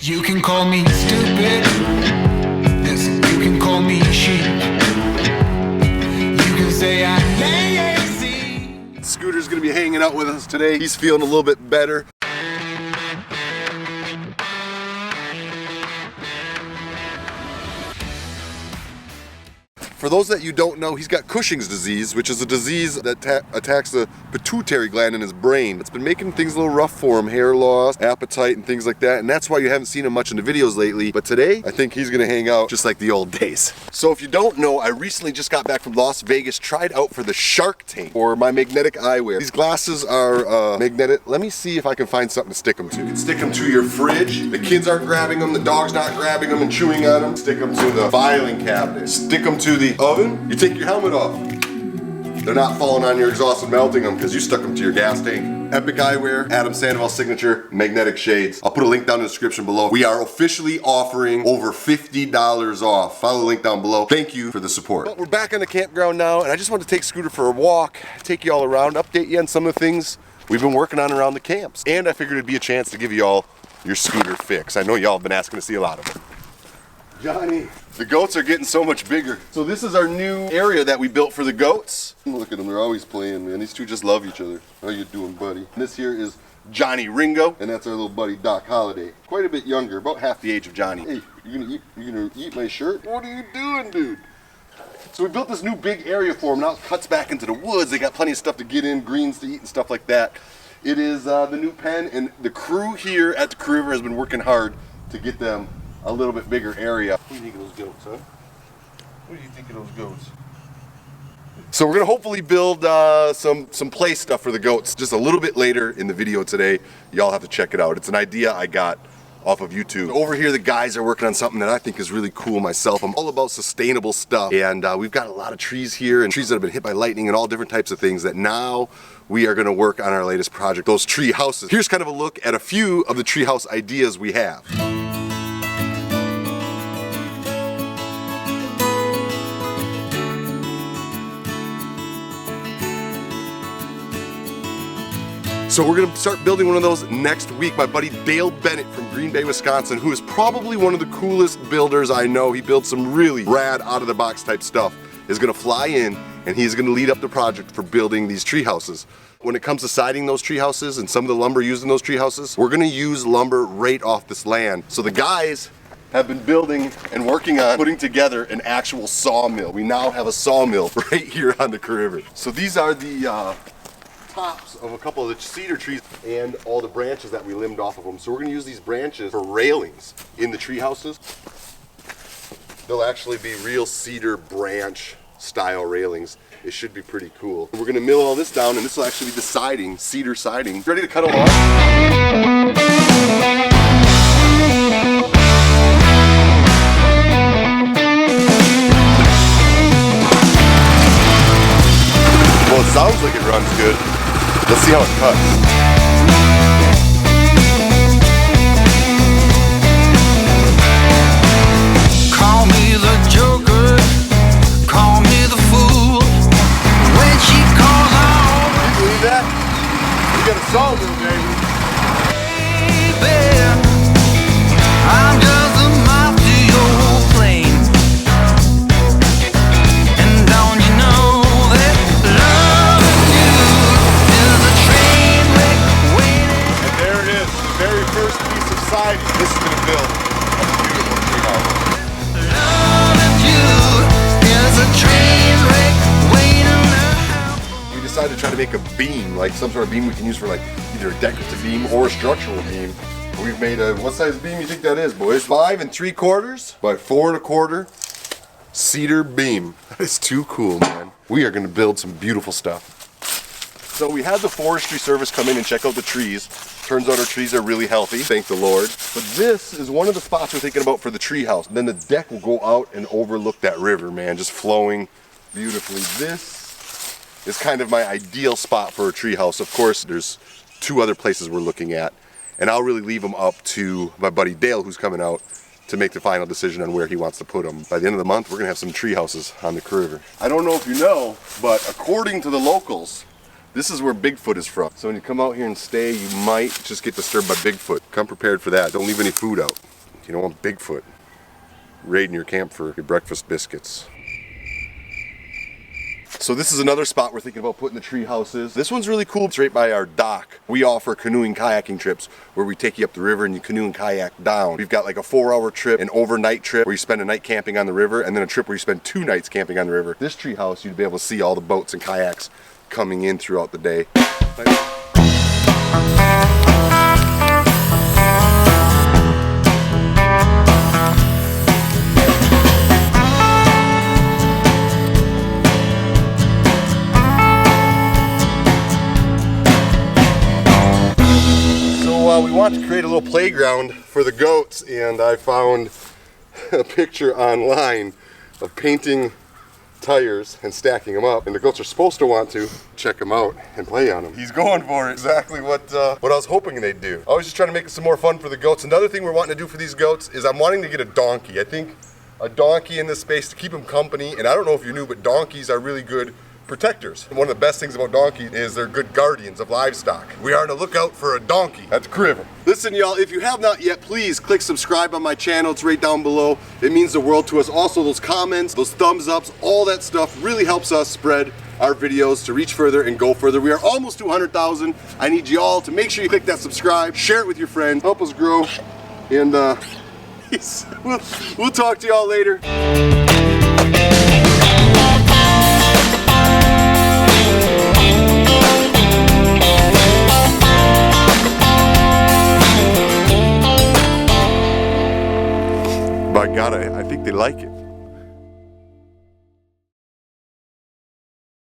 You can call me stupid. Listen, you can call me sheep. You can say I'm lazy. Scooter's gonna be hanging out with us today. He's feeling a little bit better. For those that you don't know, he's got Cushing's disease, which is a disease that attacks the pituitary gland in his brain. It's been making things a little rough for him, hair loss, appetite, and things like that, and that's why you haven't seen him much in the videos lately. But today, I think he's gonna hang out just like the old days. So if you don't know, I recently just got back from Las Vegas, tried out for the Shark Tank for my magnetic eyewear. These glasses are magnetic. Let me see if I can find something to stick them to. You can stick them to your fridge. The kids aren't grabbing them, the dog's not grabbing them and chewing on them. Stick them to the filing cabinet. Stick them to the oven. You take your helmet off. They're not falling on your exhaust and melting them because you stuck them to your gas tank. Epic eyewear, Adam Sandoval signature, magnetic shades. I'll put a link down in the description below. We are officially offering over $50 off. Follow the link down below. Thank you for the support. But we're back on the campground now, and I just want to take Scooter for a walk, take you all around, update you on some of the things we've been working on around the camps. And I figured it'd be a chance to give you all your Scooter fix. I know y'all have been asking to see a lot of them. Johnny, the goats are getting so much bigger. So this is our new area that we built for the goats. Look at them, they're always playing, man. These two just love each other. How you doing, buddy? And this here is Johnny Ringo, and that's our little buddy Doc Holliday. Quite a bit younger, about half the age of Johnny. Hey, you gonna eat my shirt? What are you doing, dude? So we built this new big area for them. Now it cuts back into the woods. They got plenty of stuff to get in, greens to eat and stuff like that. It is the new pen, and the crew here at the Crew River has been working hard to get them a little bit bigger area. What do you think of those goats, huh? What do you think of those goats? So we're gonna hopefully build some play stuff for the goats just a little bit later in the video today. Y'all have to check it out. It's an idea I got off of YouTube. Over here, the guys are working on something that I think is really cool myself. I'm all about sustainable stuff, and we've got a lot of trees here and trees that have been hit by lightning and all different types of things that now we are gonna work on our latest project, those tree houses. Here's kind of a look at a few of the tree house ideas we have. So we're gonna start building one of those next week. My buddy Dale Bennett from Green Bay, Wisconsin, who is probably one of the coolest builders I know. He builds some really rad, out-of-the-box type stuff, is gonna fly in and he's gonna lead up the project for building these tree houses. When it comes to siding those tree houses and some of the lumber used in those tree houses, we're gonna use lumber right off this land. So the guys have been building and working on putting together an actual sawmill. We now have a sawmill right here on the Crew River. So these are the tops of a couple of the cedar trees and all the branches that we limbed off of them. So we're going to use these branches for railings in the tree houses. They'll actually be real cedar branch style railings. It should be pretty cool. We're going to mill all this down, and this will actually be the siding, cedar siding. Ready to cut a log? Well, it sounds like it runs good. Let's see how it cuts. Call me the joker, call me the fool. When she calls out, Can you believe that? We got a sawmill, baby. baby, I'm just a moth to your plane. And don't you know that loving you is a train wreck waiting? And there it is, the very first piece of siding. This is going to build a beautiful tree house. Loving you is a train wreck waiting to We decided to try to make a beam, like some sort of beam we can use for like either a decorative beam or a structural beam. We've made a, what size beam you think that is, boys? 5 3/4 by 4 1/4 cedar beam. That is too cool, man. We are going to build some beautiful stuff. So we had the forestry service come in and check out the trees. Turns out our trees are really healthy, thank the Lord. But this is one of the spots we're thinking about for the tree house. And then the deck will go out and overlook that river, man, just flowing beautifully. This is kind of my ideal spot for a tree house. Of course, there's 2 other places we're looking at, and I'll really leave them up to my buddy Dale, who's coming out, to make the final decision on where he wants to put them. By the end of the month, we're gonna have some tree houses on the Crew River. I don't know if you know, but according to the locals, This is where Bigfoot is from. So when you come out here and stay, you might just get disturbed by Bigfoot. Come prepared for that. Don't leave any food out. You don't want Bigfoot raiding your camp for your breakfast biscuits. So this is another spot we're thinking about putting the tree houses. This one's really cool. It's right by our dock. We offer canoeing kayaking trips where we take you up the river and you canoe and kayak down. We've got like a 4-hour trip, an overnight trip where you spend a night camping on the river, and then a trip where you spend 2 nights camping on the river. This tree house, you'd be able to see all the boats and kayaks coming in throughout the day. We want to create a little playground for the goats, and I found a picture online of painting tires and stacking them up, and the goats are supposed to want to check them out and play on them. He's going for exactly what I was hoping they'd do. I was just trying to make it some more fun for the goats. Another thing we're wanting to do for these goats is I'm wanting to get a donkey. I think a donkey in this space to keep them company, and I don't know if you knew, but donkeys are really good protectors. And one of the best things about donkeys is they're good guardians of livestock. We are on the lookout for a donkey. That's Criven. Listen, y'all, if you have not yet, please click subscribe on my channel. It's right down below. It means the world to us. Also, those comments, those thumbs ups, all that stuff really helps us spread our videos to reach further and go further. We are almost to 100,000. I need you all to make sure you click that subscribe, share it with your friends, help us grow, and we'll talk to y'all later. By God, I think they like it.